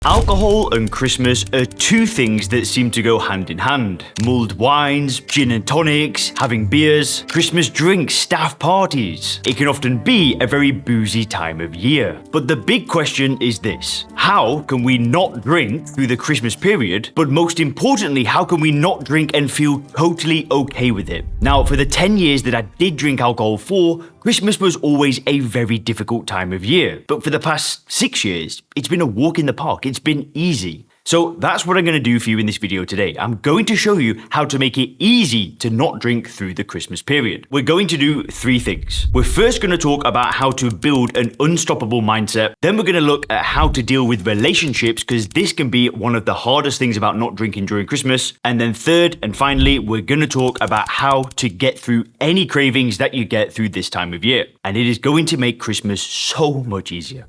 Alcohol and Christmas are two things that seem to go hand in hand. Mulled wines, gin and tonics, having beers, Christmas drinks, staff parties. It can often be a very boozy time of year. But the big question is this: how can we not drink through the Christmas period? But most importantly, how can we not drink and feel totally okay with it? Now, for the 10 years that I did drink alcohol for, Christmas was always a very difficult time of year. But for the past 6 years, it's been a walk in the park. It's been easy. So that's what I'm going to do for you in this video today. I'm going to show you how to make it easy to not drink through the Christmas period. We're going to do 3 things. We're first going to talk about how to build an unstoppable mindset. Then we're going to look at how to deal with relationships, because this can be one of the hardest things about not drinking during Christmas. And then third and finally, we're going to talk about how to get through any cravings that you get through this time of year. And it is going to make Christmas so much easier.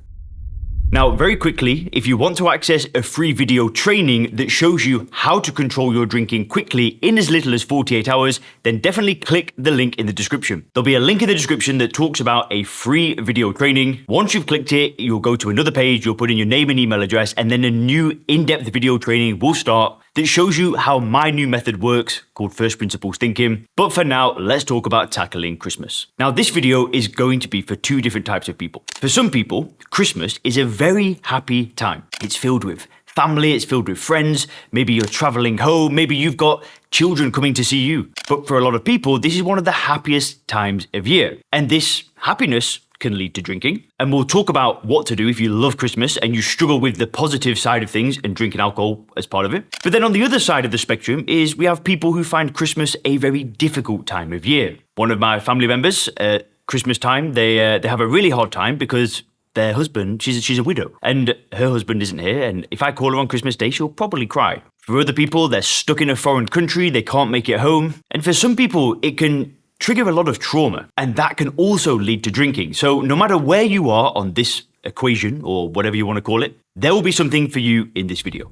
Now, very quickly, if you want to access a free video training that shows you how to control your drinking quickly in as little as 48 hours, then definitely click the link in the description. There'll be a link in the description that talks about a free video training. Once you've clicked it, you'll go to another page, you'll put in your name and email address, and then a new in-depth video training will start that shows you how my new method works, called First Principles Thinking. But for now, let's talk about tackling Christmas. Now, this video is going to be for 2 different types of people. For some people, Christmas is a very happy time. It's filled with family, it's filled with friends, maybe you're traveling home, maybe you've got children coming to see you. But for a lot of people, this is one of the happiest times of year. And this happiness can lead to drinking. And we'll talk about what to do if you love Christmas and you struggle with the positive side of things and drinking alcohol as part of it. But then on the other side of the spectrum is we have people who find Christmas a very difficult time of year. One of my family members at Christmas time, they have a really hard time because their husband, she's a widow, and her husband isn't here, and if I call her on Christmas Day, she'll probably cry. For other people, they're stuck in a foreign country, they can't make it home. And for some people, it can trigger a lot of trauma, and that can also lead to drinking. So no matter where you are on this equation, or whatever you want to call it, there will be something for you in this video.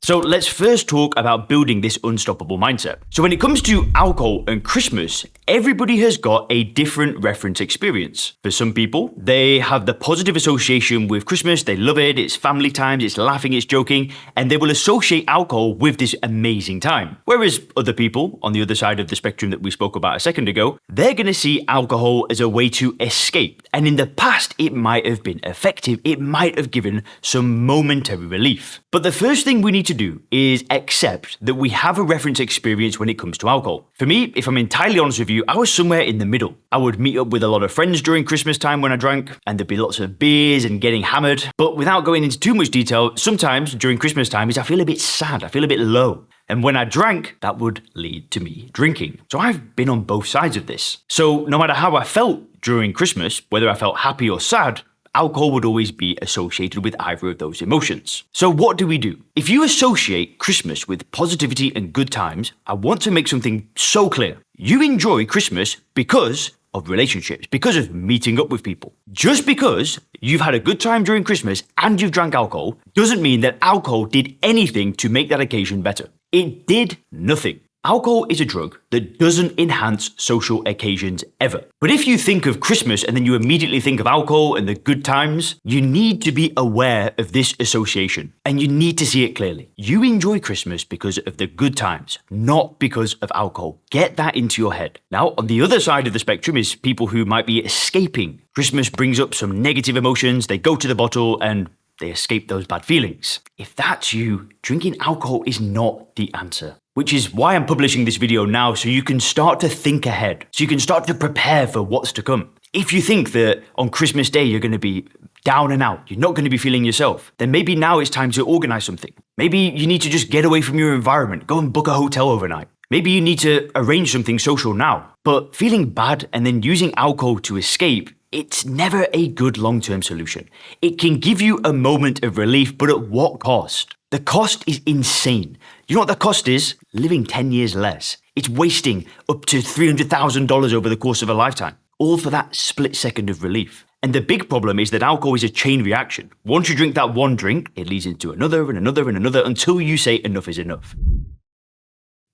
So let's first talk about building this unstoppable mindset. So when it comes to alcohol and Christmas, everybody has got a different reference experience. For some people, they have the positive association with Christmas, they love it, it's family times, it's laughing, it's joking, and they will associate alcohol with this amazing time. Whereas other people, on the other side of the spectrum that we spoke about a second ago, they're going to see alcohol as a way to escape. And in the past, it might have been effective, it might have given some momentary relief. But the first thing we need to do is accept that we have a reference experience when it comes to alcohol. For me, if I'm entirely honest with you, I was somewhere in the middle. I would meet up with a lot of friends during Christmas time when I drank, and there'd be lots of beers and getting hammered. But without going into too much detail, sometimes during Christmas time I feel a bit sad, I feel a bit low. And when I drank, that would lead to me drinking. So I've been on both sides of this. So no matter how I felt during Christmas, whether I felt happy or sad, alcohol would always be associated with either of those emotions. So what do we do? If you associate Christmas with positivity and good times, I want to make something so clear. You enjoy Christmas because of relationships, because of meeting up with people. Just because you've had a good time during Christmas and you've drank alcohol doesn't mean that alcohol did anything to make that occasion better. It did nothing. Alcohol is a drug that doesn't enhance social occasions ever. But if you think of Christmas and then you immediately think of alcohol and the good times, you need to be aware of this association and you need to see it clearly. You enjoy Christmas because of the good times, not because of alcohol. Get that into your head. Now, on the other side of the spectrum is people who might be escaping. Christmas brings up some negative emotions, they go to the bottle and they escape those bad feelings. If that's you, drinking alcohol is not the answer. Which is why I'm publishing this video now, so you can start to think ahead, so you can start to prepare for what's to come. If you think that on Christmas Day you're going to be down and out, you're not going to be feeling yourself, then maybe now it's time to organize something. Maybe you need to just get away from your environment, go and book a hotel overnight. Maybe you need to arrange something social now. But feeling bad and then using alcohol to escape, it's never a good long-term solution. It can give you a moment of relief, but at what cost? The cost is insane. You know what the cost is? Living 10 years less. It's wasting up to $300,000 over the course of a lifetime, all for that split second of relief. And the big problem is that alcohol is a chain reaction. Once you drink that one drink, it leads into another and another and another until you say enough is enough.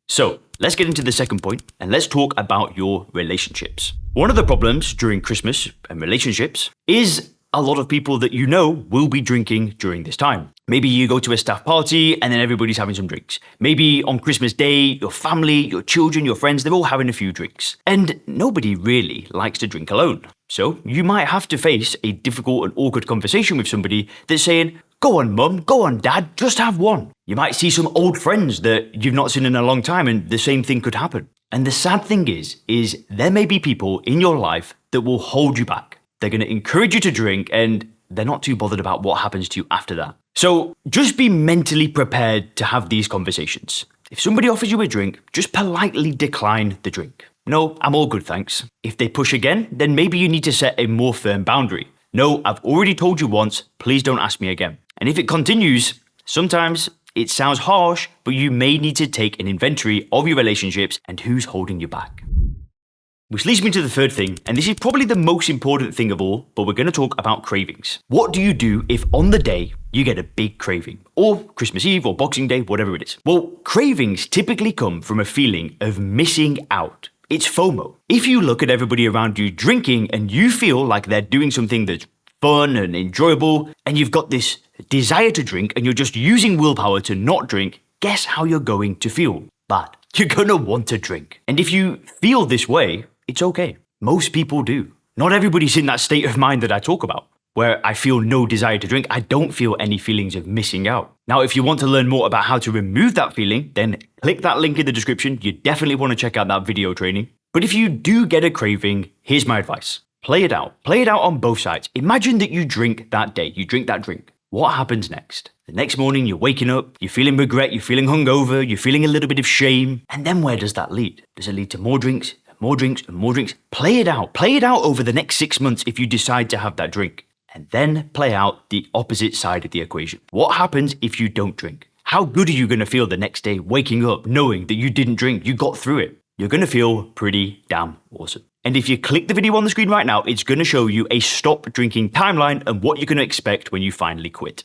So let's get into the second point and let's talk about your relationships. One of the problems during Christmas and relationships is a lot of people that you know will be drinking during this time. Maybe you go to a staff party and then everybody's having some drinks. Maybe on Christmas Day, your family, your children, your friends, they're all having a few drinks. And nobody really likes to drink alone. So you might have to face a difficult and awkward conversation with somebody that's saying, "Go on, mum, go on, dad, just have one." You might see some old friends that you've not seen in a long time and the same thing could happen. And the sad thing is there may be people in your life that will hold you back. They're going to encourage you to drink and they're not too bothered about what happens to you after that. So just be mentally prepared to have these conversations. If somebody offers you a drink, just politely decline the drink. "No, I'm all good, thanks." If they push again, then maybe you need to set a more firm boundary. "No, I've already told you once, please don't ask me again." And if it continues, sometimes it sounds harsh, but you may need to take an inventory of your relationships and who's holding you back. Which leads me to the third thing, and this is probably the most important thing of all, but we're going to talk about cravings. What do you do if on the day you get a big craving? Or Christmas Eve or Boxing Day, whatever it is. Well, cravings typically come from a feeling of missing out. It's FOMO. If you look at everybody around you drinking and you feel like they're doing something that's fun and enjoyable, and you've got this desire to drink and you're just using willpower to not drink, guess how you're going to feel? Bad. You're going to want to drink. And if you feel this way, it's okay. Most people do. Not everybody's in that state of mind that I talk about, where I feel no desire to drink. I don't feel any feelings of missing out. Now, if you want to learn more about how to remove that feeling, then click that link in the description. You definitely want to check out that video training. But if you do get a craving, here's my advice. Play it out. Play it out on both sides. Imagine that you drink that day. You drink that drink. What happens next? The next morning, you're waking up, you're feeling regret, you're feeling hungover, you're feeling a little bit of shame. And then where does that lead? Does it lead to more drinks, more drinks, and more drinks? Play it out. Play it out over the next 6 months if you decide to have that drink. And then play out the opposite side of the equation. What happens if you don't drink? How good are you going to feel the next day waking up knowing that you didn't drink, you got through it? You're going to feel pretty damn awesome. And if you click the video on the screen right now, it's going to show you a stop drinking timeline and what you're going to expect when you finally quit.